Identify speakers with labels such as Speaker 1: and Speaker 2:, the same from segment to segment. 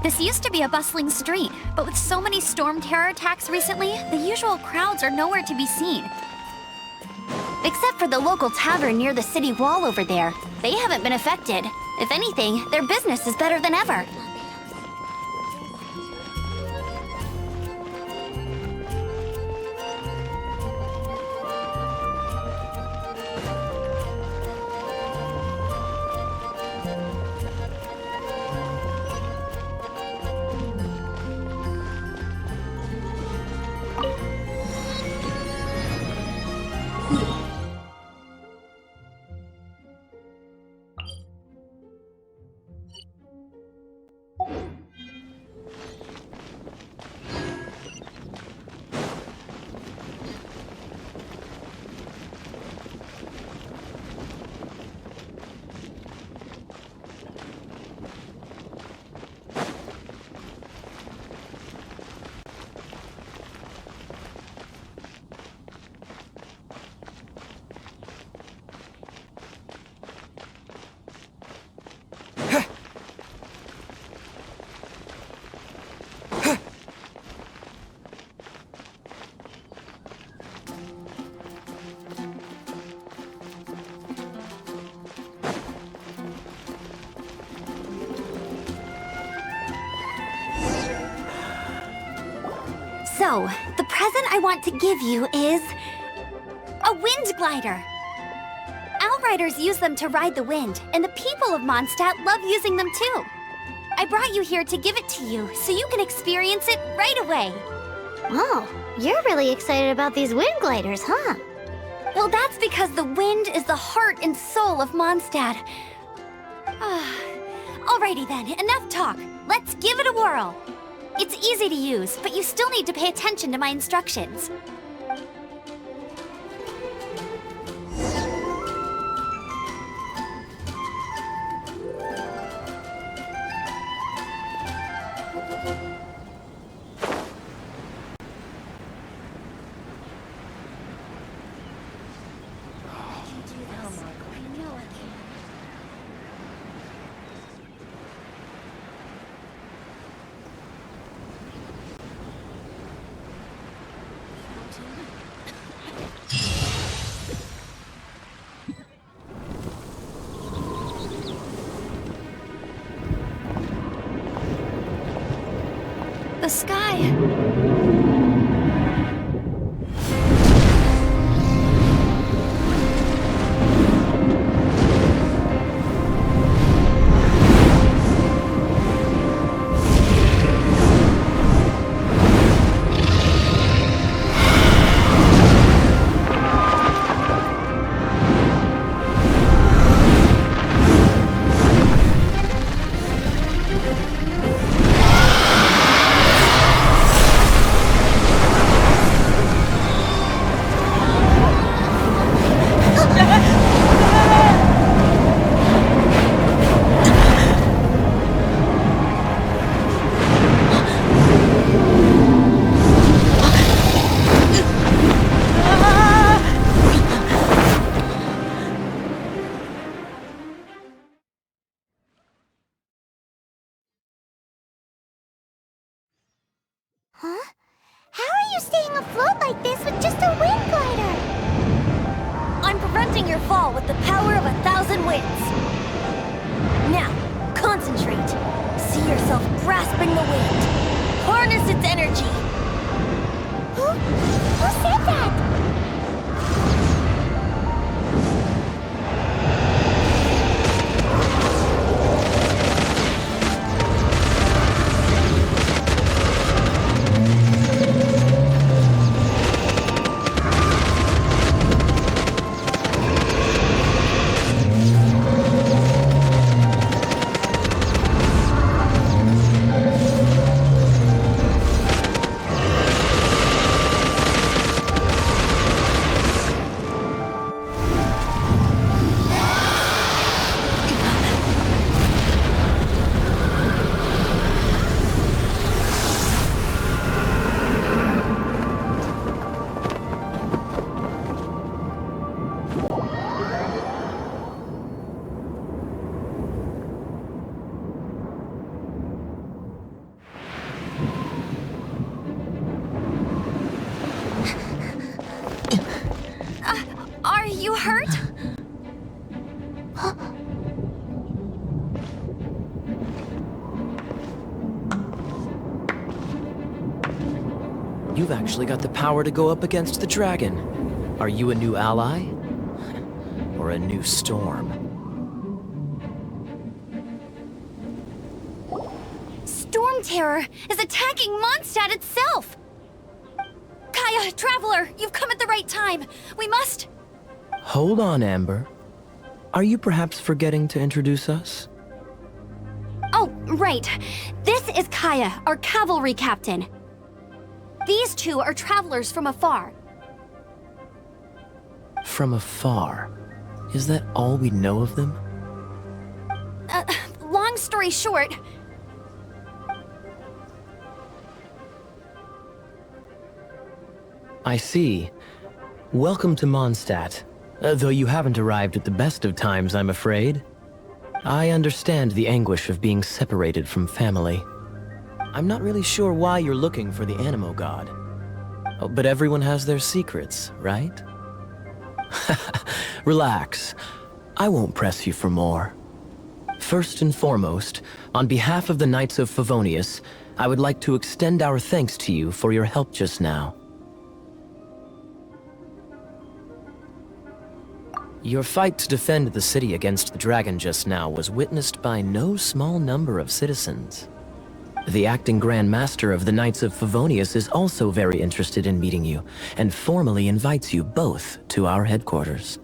Speaker 1: This used to be a bustling street, but with so many storm terror attacks recently, the usual crowds are nowhere to be seen. Except for the local tavern near the city wall over there. They haven't been affected. If anything, their business is better than ever. So, the present I want to give you is... a wind glider! Outriders use them to ride the wind, and the people of Mondstadt love using them too. I brought you here to give it to you, so you can experience it right away.
Speaker 2: Oh, you're really excited about these wind gliders, huh?
Speaker 1: Well, that's because the wind is the heart and soul of Mondstadt. Alrighty then, enough talk. Let's give it a whirl. It's easy to use, but you still need to pay attention to my instructions. The sky...
Speaker 2: Huh? How are you staying afloat like this with just a wind glider?
Speaker 1: I'm preventing your fall with the power of 1,000 winds. Now, concentrate. See yourself grasping the wind. Harness its energy.
Speaker 2: Who said that?
Speaker 3: You've actually got the power to go up against the dragon. Are you a new ally? Or a new storm?
Speaker 1: Storm Terror is attacking Mondstadt itself! Kaya, Traveler, you've come at the right time. We must...
Speaker 3: Hold on, Amber. Are you perhaps forgetting to introduce us?
Speaker 1: Oh, right. This is Kaya, our cavalry captain. These two are travelers from afar.
Speaker 3: From afar? Is that all we know of them?
Speaker 1: Long story short...
Speaker 3: I see. Welcome to Mondstadt. Though you haven't arrived at the best of times, I'm afraid. I understand the anguish of being separated from family. I'm not really sure why you're looking for the Animo God. Oh, but everyone has their secrets, right? Relax. I won't press you for more. First and foremost, on behalf of the Knights of Favonius, I would like to extend our thanks to you for your help just now. Your fight to defend the city against the dragon just now was witnessed by no small number of citizens. The acting Grand Master of the Knights of Favonius is also very interested in meeting you, and formally invites you both to our headquarters.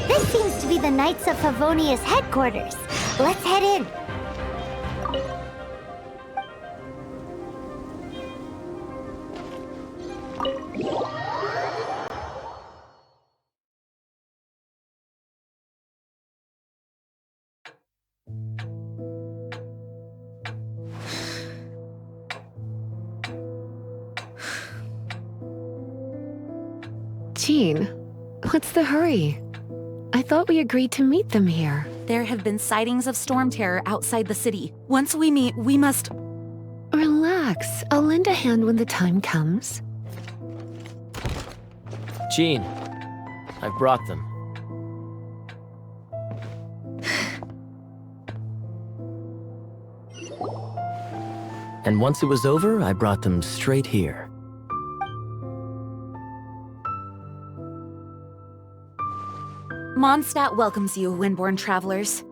Speaker 2: This seems to be the Knights of Favonius headquarters. Let's head in.
Speaker 4: Jean, what's the hurry? I thought we agreed to meet them here.
Speaker 5: There have been sightings of storm terror outside the city. Once we meet, we must...
Speaker 4: Relax. I'll lend a hand when the time comes.
Speaker 3: Jean, I've brought them. And once it was over, I brought them straight here.
Speaker 5: Mondstadt welcomes you, Windborn travelers.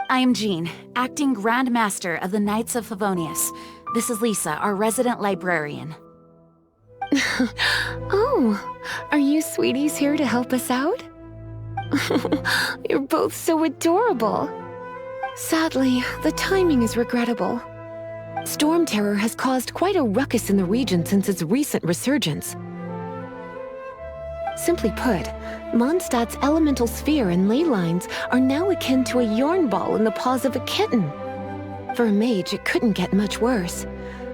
Speaker 5: I am Jean, acting Grand Master of the Knights of Favonius. This is Lisa, our resident librarian.
Speaker 4: Oh, are you sweeties here to help us out? You're both so adorable. Sadly, the timing is regrettable. Storm terror has caused quite a ruckus in the region since its recent resurgence. Simply put, Mondstadt's elemental sphere and ley lines are now akin to a yarn ball in the paws of a kitten. For a mage, it couldn't get much worse.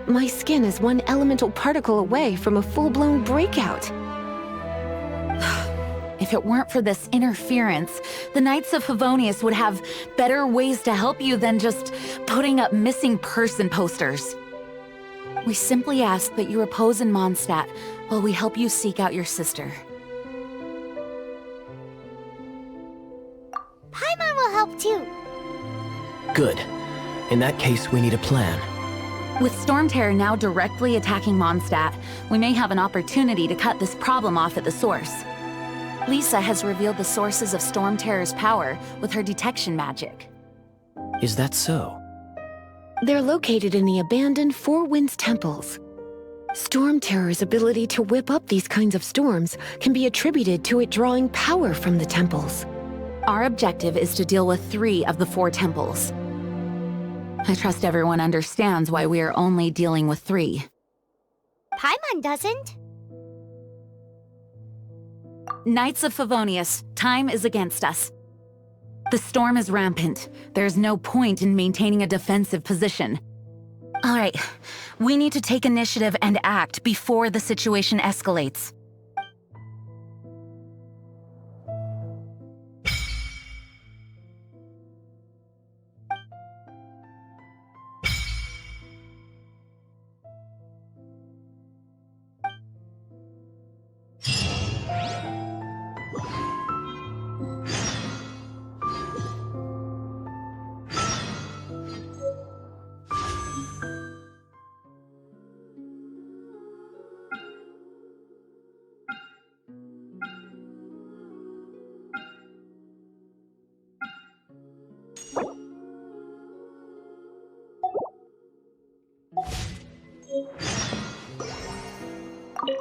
Speaker 4: My skin is one elemental particle away from a full-blown breakout.
Speaker 5: If it weren't for this interference, the Knights of Favonius would have better ways to help you than just putting up missing person posters. We simply ask that you repose in Mondstadt while we help you seek out your sister.
Speaker 2: Paimon will help too.
Speaker 3: Good. In that case, we need a plan.
Speaker 5: With Storm Terror now directly attacking Mondstadt, we may have an opportunity to cut this problem off at the source. Lisa has revealed the sources of Storm Terror's power with her detection magic.
Speaker 3: Is that so?
Speaker 4: They're located in the abandoned Four Winds temples. Storm Terror's ability to whip up these kinds of storms can be attributed to it drawing power from the temples.
Speaker 5: Our objective is to deal with 3 of the 4 temples. I trust everyone understands why we are only dealing with 3.
Speaker 2: Paimon doesn't.
Speaker 5: Knights of Favonius, time is against us. The storm is rampant. There's no point in maintaining a defensive position. All right, we need to take initiative and act before the situation escalates.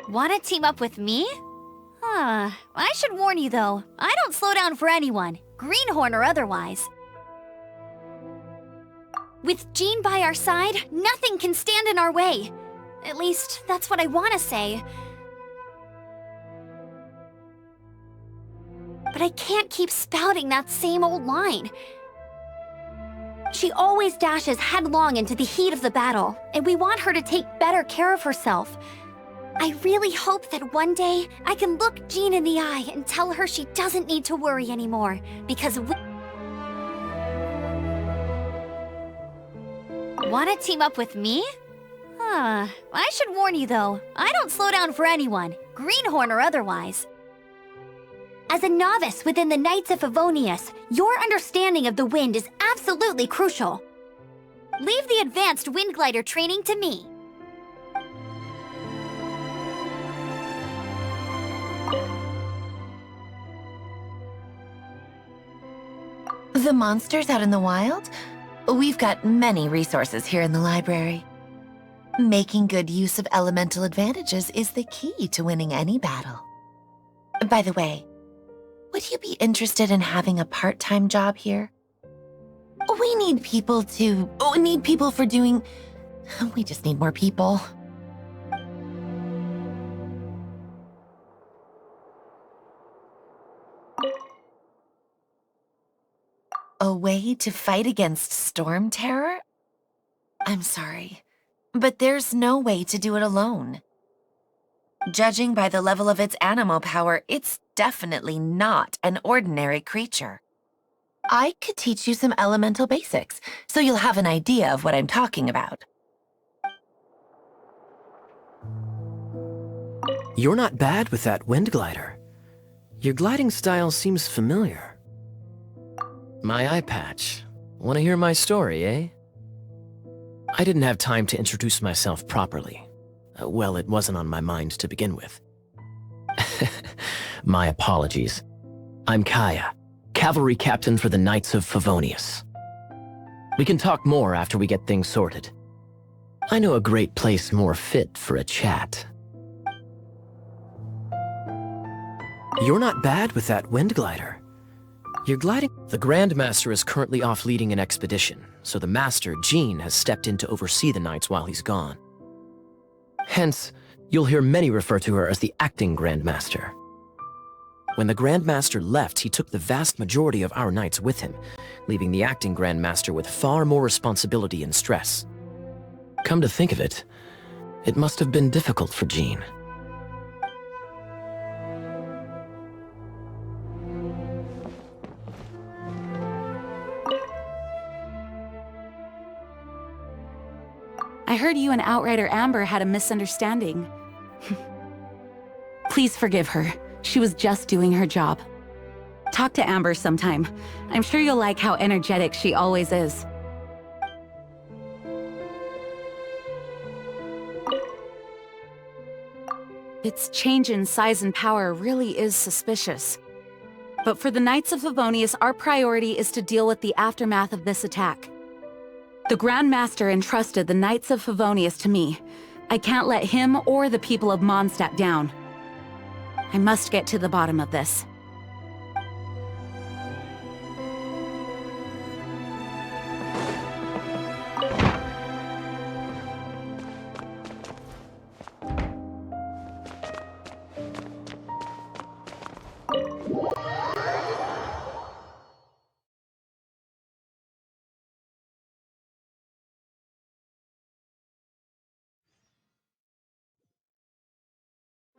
Speaker 1: Wanna team up with me? I should warn you though, I don't slow down for anyone, greenhorn or otherwise. With Jean by our side, nothing can stand in our way. At least, that's what I wanna say. But I can't keep spouting that same old line. She always dashes headlong into the heat of the battle, and we want her to take better care of herself. I really hope that one day I can look Jean in the eye and tell her she doesn't need to worry anymore, because Wanna team up with me? I should warn you though, I don't slow down for anyone, greenhorn or otherwise. As a novice within the Knights of Favonius, your understanding of the wind is absolutely crucial. Leave the advanced wind glider training to me.
Speaker 6: The monsters out in the wild? We've got many resources here in the library. Making good use of elemental advantages is the key to winning any battle. By the way, would you be interested in having a part-time job here? We need people for doing... We just need more people. A way to fight against storm terror? I'm sorry, but there's no way to do it alone. Judging by the level of its animal power, it's definitely not an ordinary creature. I could teach you some elemental basics, so you'll have an idea of what I'm talking about.
Speaker 3: You're not bad with that wind glider. Your gliding style seems familiar. My eye patch. Want to hear my story, eh? I didn't have time to introduce myself properly. Well, it wasn't on my mind to begin with. My apologies. I'm Kaya, cavalry captain for the Knights of Favonius. We can talk more after we get things sorted. I know a great place more fit for a chat. You're not bad with that wind glider. You're gliding... The Grandmaster is currently off leading an expedition, so the Master, Jean, has stepped in to oversee the Knights while he's gone. Hence, you'll hear many refer to her as the acting Grandmaster. When the Grandmaster left, he took the vast majority of our Knights with him, leaving the acting Grandmaster with far more responsibility and stress. Come to think of it, it must have been difficult for Jean.
Speaker 5: I heard you and Outrider Amber had a misunderstanding. Please forgive her. She was just doing her job. Talk to Amber sometime. I'm sure you'll like how energetic she always is. Its change in size and power really is suspicious. But for the Knights of Favonius, our priority is to deal with the aftermath of this attack. The Grand Master entrusted the Knights of Favonius to me, I can't let him or the people of Mondstadt down. I must get to the bottom of this.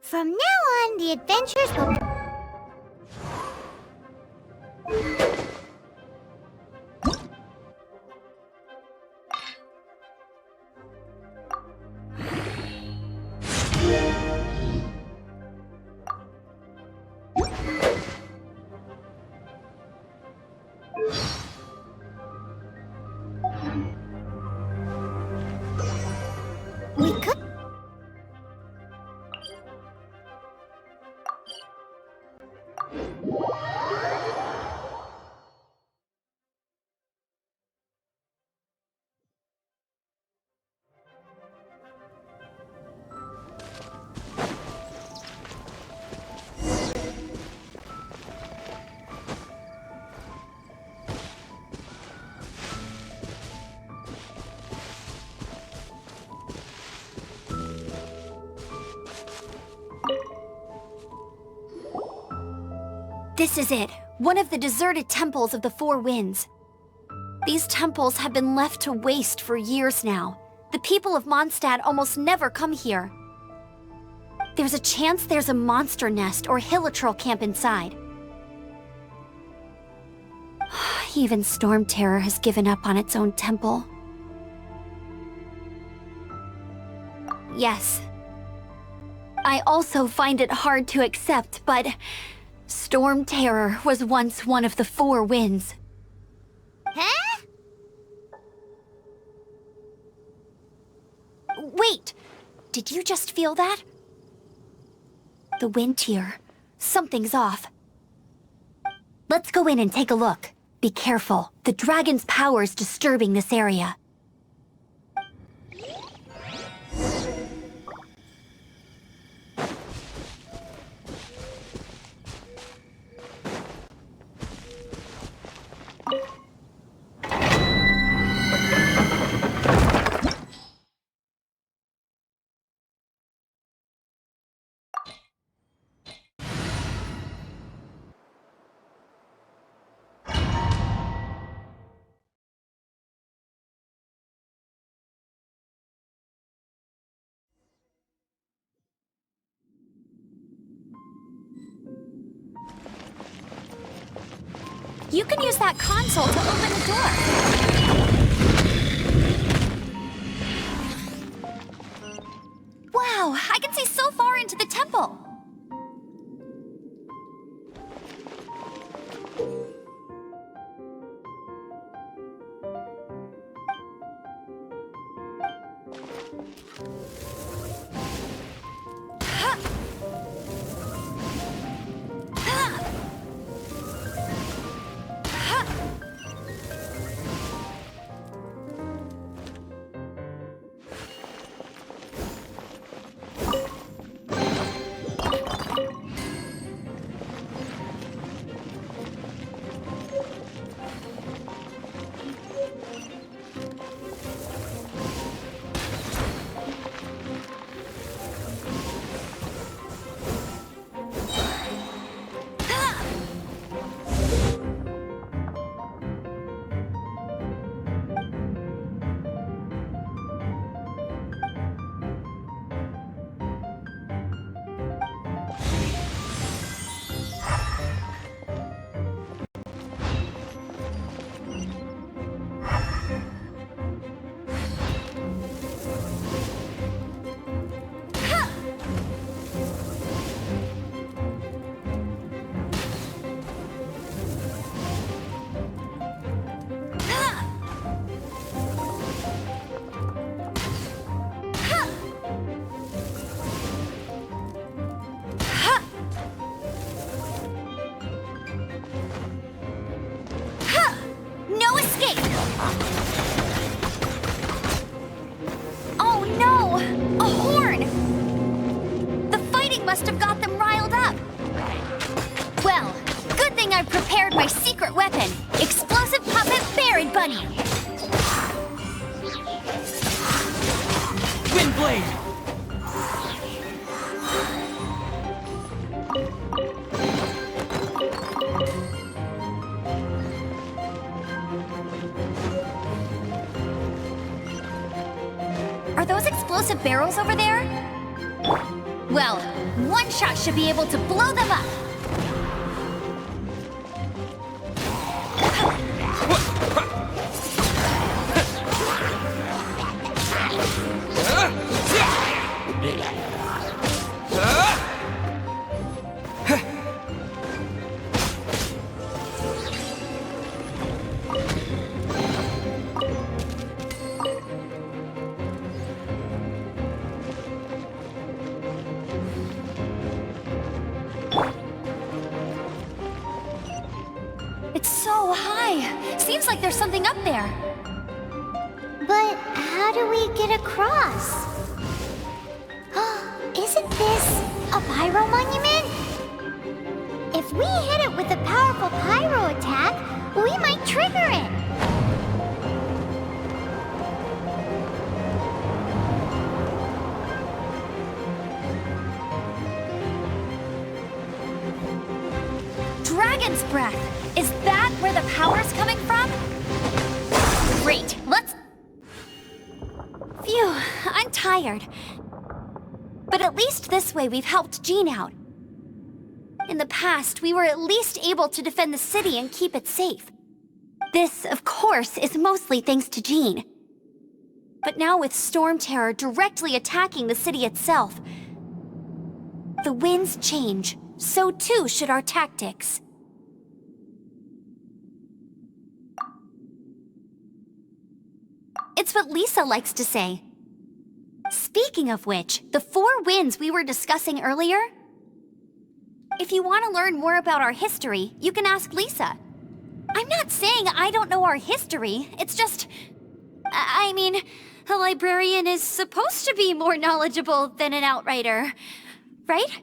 Speaker 2: From now on, the adventures will... We could...
Speaker 1: This is it. One of the deserted temples of the Four Winds. These temples have been left to waste for years now. The people of Mondstadt almost never come here. There's a chance there's a monster nest or hilitrol camp inside. Even Storm Terror has given up on its own temple. Yes. I also find it hard to accept, but Storm Terror was once one of the Four Winds.
Speaker 2: Huh?
Speaker 1: Wait! Did you just feel that? The wind here. Something's off. Let's go in and take a look. Be careful. The dragon's power is disturbing this area. You can use that console to open the door. Wow, I can see so far into the temple. A have got them riled up. Well, good thing I've prepared my secret weapon, Explosive Puppet Berry Bunny.
Speaker 3: Wind Blade!
Speaker 1: Are those explosive barrels over there? Well, one shot should be able to blow them up. It's so high. Seems like there's something up there.
Speaker 2: But how do we get across? Isn't this a pyro monument? If we hit it with a powerful pyro attack, we might trigger it.
Speaker 1: Dragon's breath! Is that where the power's coming from? Great, let's... Phew, I'm tired. But at least this way we've helped Jean out. In the past, we were at least able to defend the city and keep it safe. This, of course, is mostly thanks to Jean. But now with Storm Terror directly attacking the city itself, the winds change, so too should our tactics. It's what Lisa likes to say. Speaking of which, the 4 winds we were discussing earlier... If you want to learn more about our history, you can ask Lisa. I'm not saying I don't know our history, it's just... I mean, a librarian is supposed to be more knowledgeable than an outrider, right?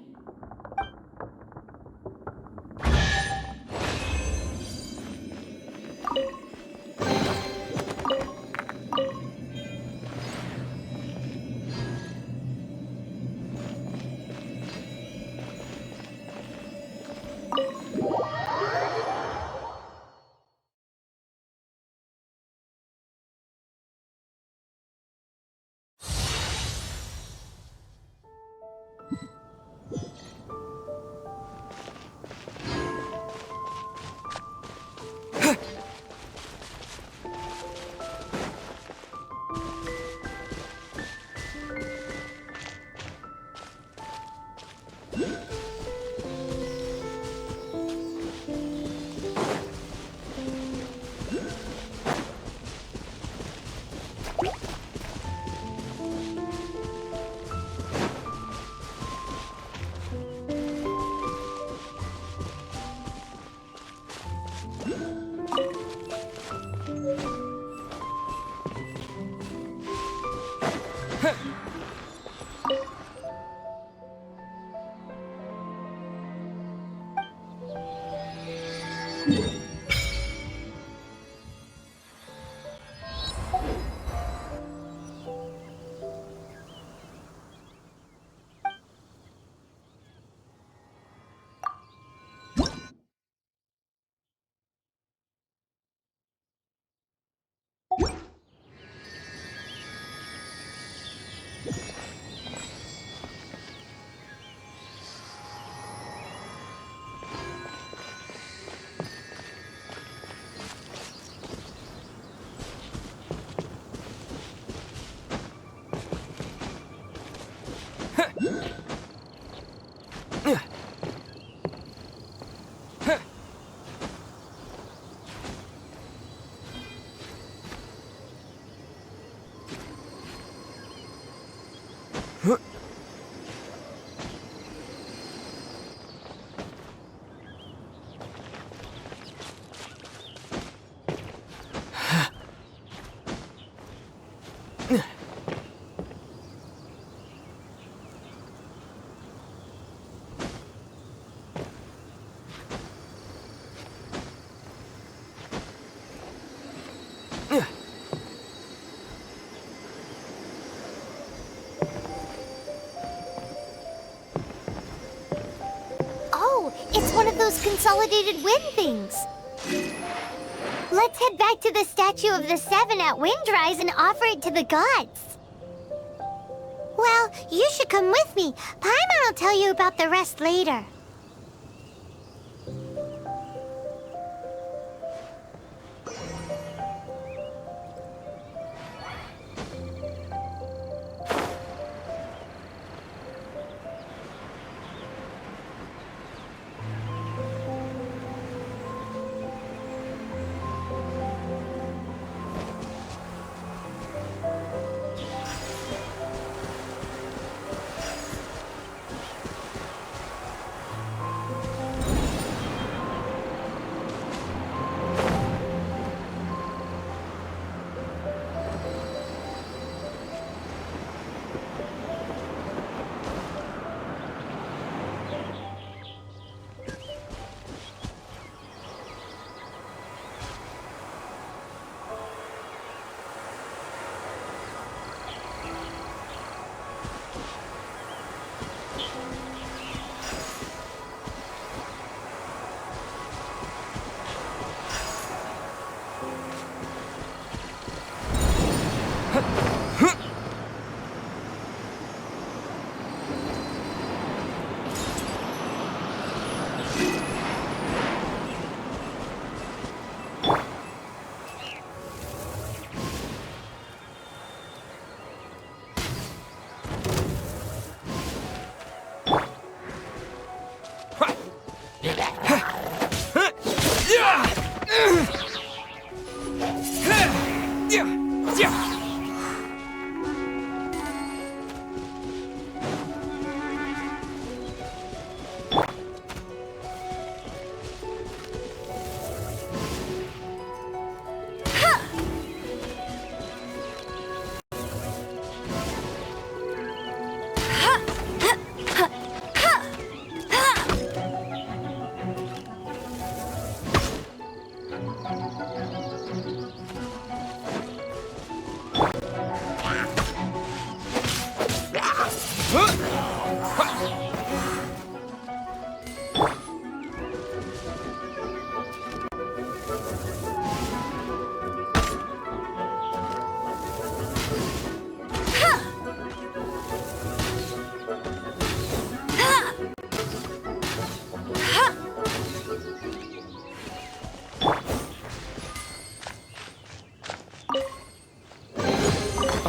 Speaker 2: those consolidated wind things. Let's head back to the Statue of the Seven at Windrise and offer it to the gods. Well, you should come with me. Paimon will tell you about the rest later.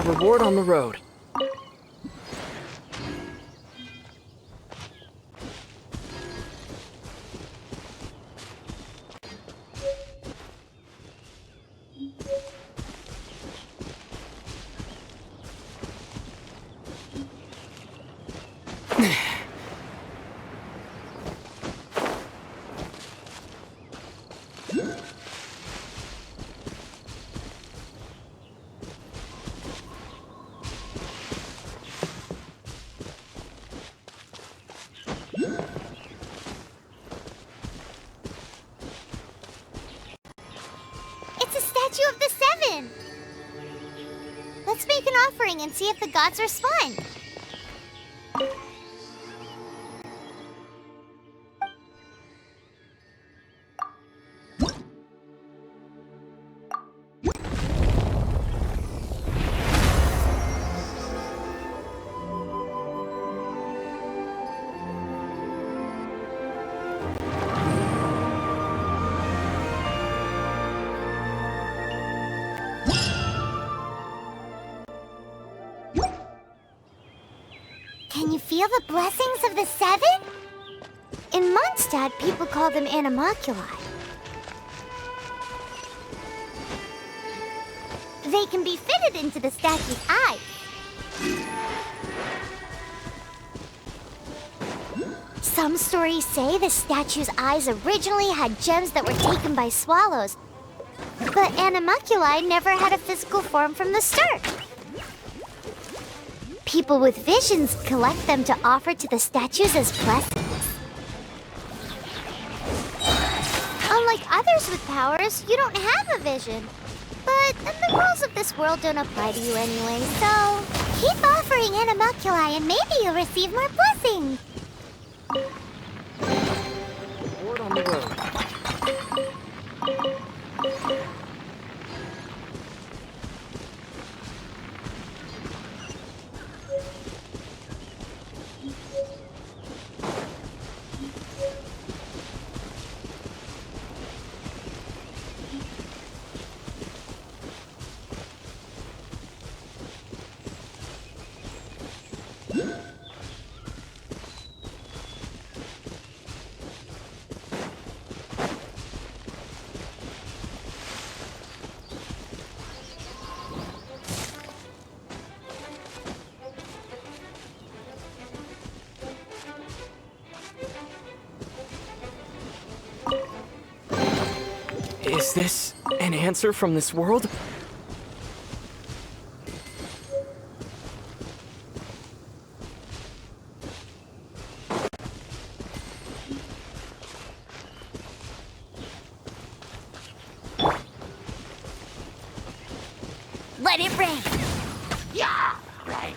Speaker 7: Reward on the road.
Speaker 2: Of the Seven! Let's make an offering and see if the gods respond. Can you feel the blessings of the Seven? In Mondstadt, people call them animalculi. They can be fitted into the statue's eyes. Some stories say the statue's eyes originally had gems that were taken by swallows, but animalculi never had a physical form from the start. People with visions collect them to offer to the statues as blessings. Unlike others with powers, you don't have a vision. But the rules of this world don't apply to you anyway, so keep offering animalculi and maybe you'll receive more blessings.
Speaker 7: Reward on the road. Is this an answer from this world?
Speaker 1: Let it rain!
Speaker 2: Yeah, right.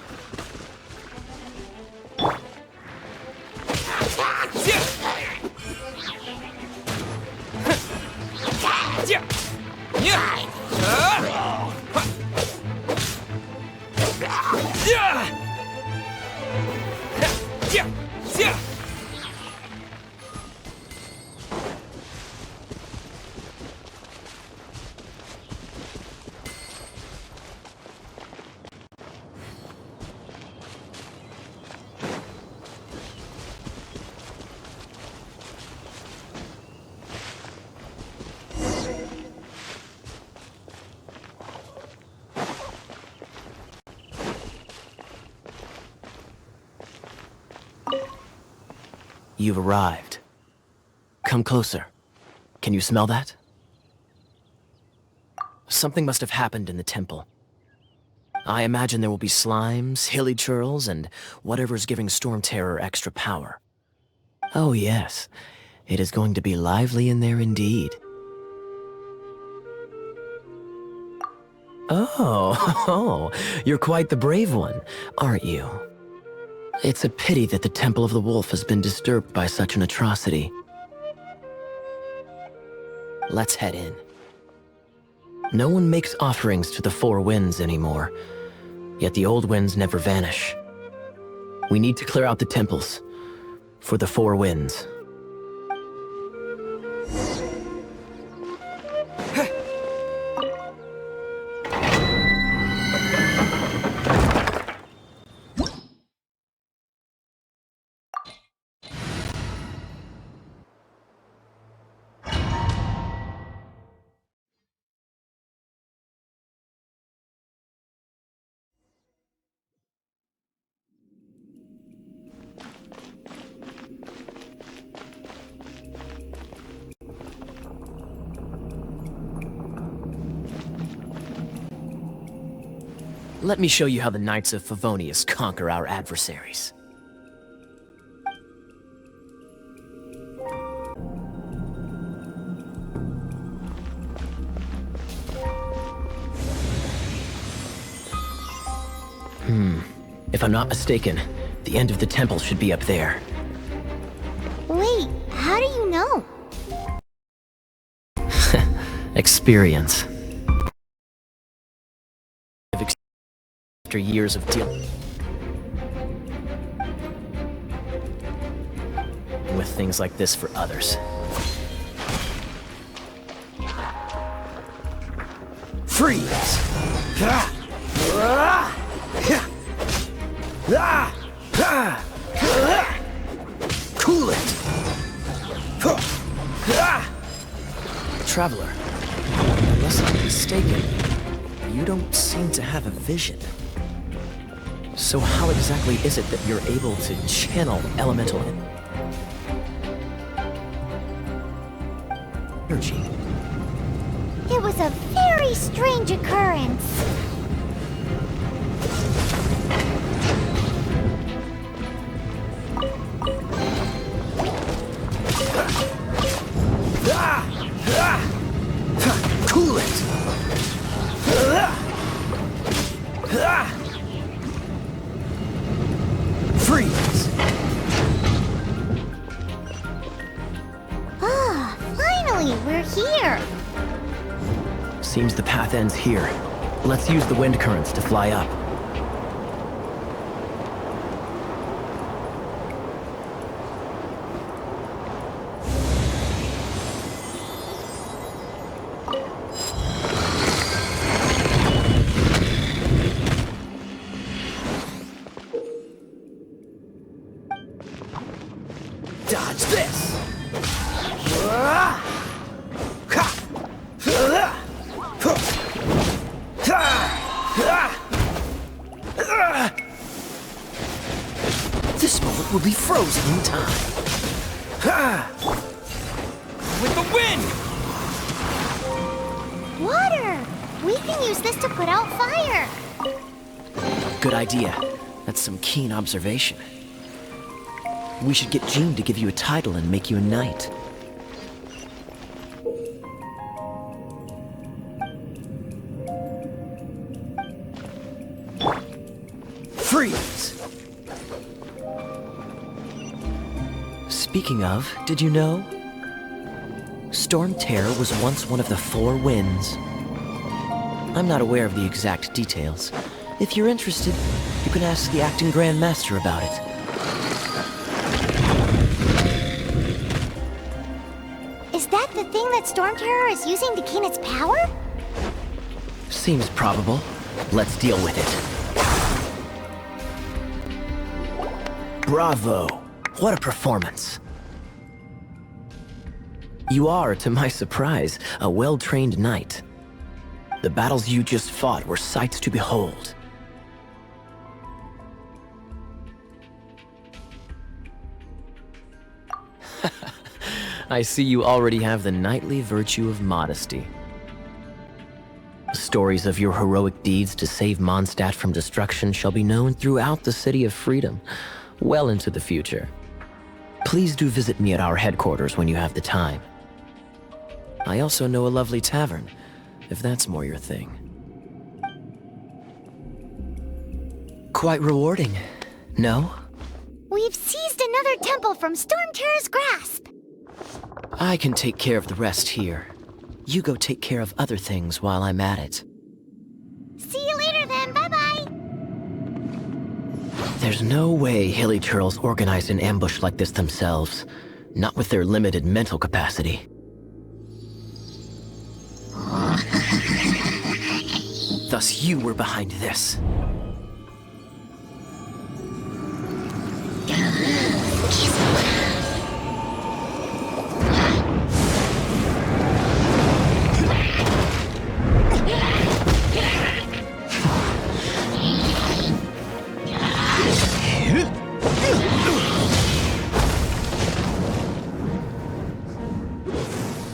Speaker 3: You've arrived. Come closer. Can you smell that? Something must have happened in the temple. I imagine there will be slimes, hilly churls, and whatever's giving Storm Terror extra power. Oh yes, it is going to be lively in there indeed. Oh, you're quite the brave one, aren't you? It's a pity that the Temple of the Wolf has been disturbed by such an atrocity. Let's head in. No one makes offerings to the Four Winds anymore, yet the old winds never vanish. We need to clear out the temples for the Four Winds. Let me show you how the Knights of Favonius conquer our adversaries. If I'm not mistaken, the end of the temple should be up there.
Speaker 2: Wait, how do you know?
Speaker 3: Experience. After years of dealing with things like this for others. Freeze! Cool it! Traveler, unless I'm mistaken, you don't seem to have a vision. So how exactly is it that you're able to channel elemental energy?
Speaker 2: It was a very strange occurrence.
Speaker 3: Cool it! Freeze!
Speaker 2: Ah,
Speaker 3: Seems the path ends here. Let's use the wind currents to fly up.
Speaker 7: Dodge this! This moment will be frozen in time. With the wind!
Speaker 2: Water! We can use this to put out fire.
Speaker 7: Good idea. That's some keen observation. We should get Jean to give you a title and make you a knight. Freeze! Speaking of, did you know? Storm Terror was once one of the 4 winds. I'm not aware of the exact details. If you're interested, you can ask the acting Grand Master about it.
Speaker 2: Is that the thing that Storm Terror is using to gain its power?
Speaker 3: Seems probable. Let's deal with it. Bravo! What a performance. You are, to my surprise, a well-trained knight. The battles you just fought were sights to behold. I see you already have the knightly virtue of modesty. Stories of your heroic deeds to save Mondstadt from destruction shall be known throughout the City of Freedom, well into the future. Please do visit me at our headquarters when you have the time. I also know a lovely tavern, if that's more your thing. Quite rewarding, no?
Speaker 2: We've seized another temple from Storm Terror's grasp.
Speaker 7: I can take care of the rest here. You go take care of other things while I'm at it.
Speaker 2: See you later then, bye-bye.
Speaker 3: There's no way Hilly Turtles organized an ambush like this themselves. Not with their limited mental capacity.
Speaker 7: Thus you were behind this.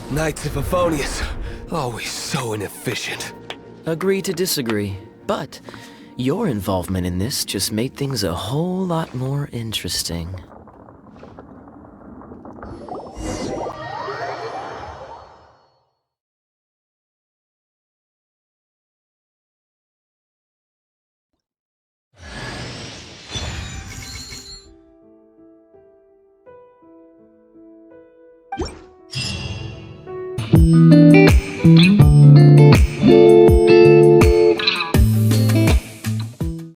Speaker 8: Knights of Favonius, always so inefficient.
Speaker 7: Agree to disagree, but your involvement in this just made things a whole lot more interesting.